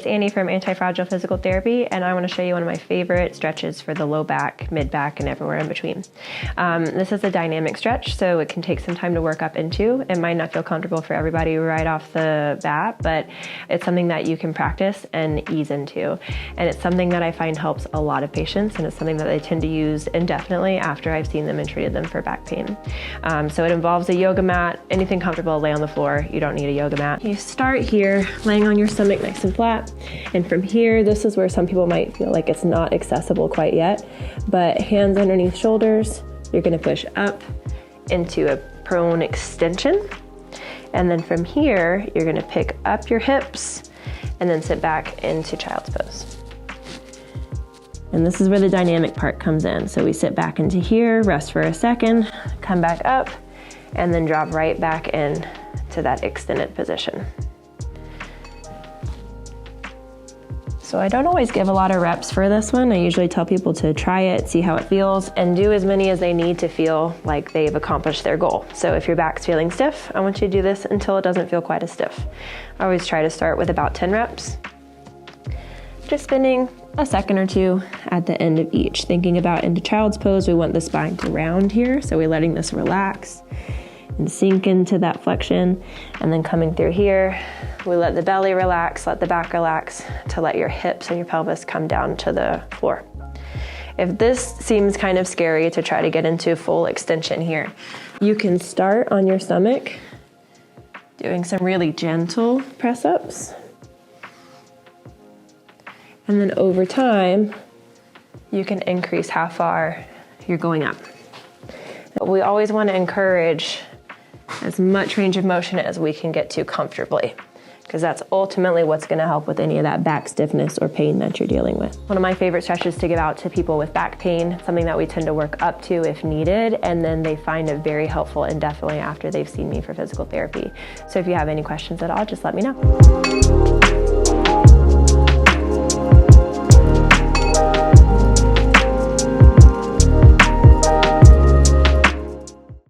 it's Annie from Anti-Fragile Physical Therapy, and I want to show you one of my favorite stretches for the low back, mid back, and everywhere in between. This is a dynamic stretch, so it can take some time to work up into. It might not feel comfortable for everybody right off the bat, but it's something that you can practice and ease into. And it's something that I find helps a lot of patients, and it's something that I tend to use indefinitely after I've seen them and treated them for back pain. So it involves a yoga mat, anything comfortable, lay on the floor. You don't need a yoga mat. You start here, laying on your stomach nice and flat. And from here, this is where some people might feel like it's not accessible quite yet, but hands underneath shoulders, you're gonna push up into a prone extension. And then from here, you're gonna pick up your hips and then sit back into child's pose. And this is where the dynamic part comes in. So we sit back into here, rest for a second, come back up, and then drop right back in to that extended position. So I don't always give a lot of reps for this one. I usually tell people to try it, see how it feels, and do as many as they need to feel like they've accomplished their goal. So if your back's feeling stiff, I want you to do this until it doesn't feel quite as stiff. I always try to start with about 10 reps, just spending a second or two at the end of each. Thinking about into child's pose, we want the spine to round here, so we're letting this relax and sink into that flexion. And then coming through here, we let the belly relax, let the back relax, to let your hips and your pelvis come down to the floor. If this seems kind of scary to try to get into full extension here, you can start on your stomach, doing some really gentle press-ups. And then over time, you can increase how far you're going up. We always want to encourage as much range of motion as we can get to comfortably, because that's ultimately what's going to help with any of that back stiffness or pain that you're dealing with. One of my favorite stretches to give out to people with back pain, something that we tend to work up to if needed, and then they find it very helpful indefinitely after they've seen me for physical therapy. So if you have any questions at all, just let me know.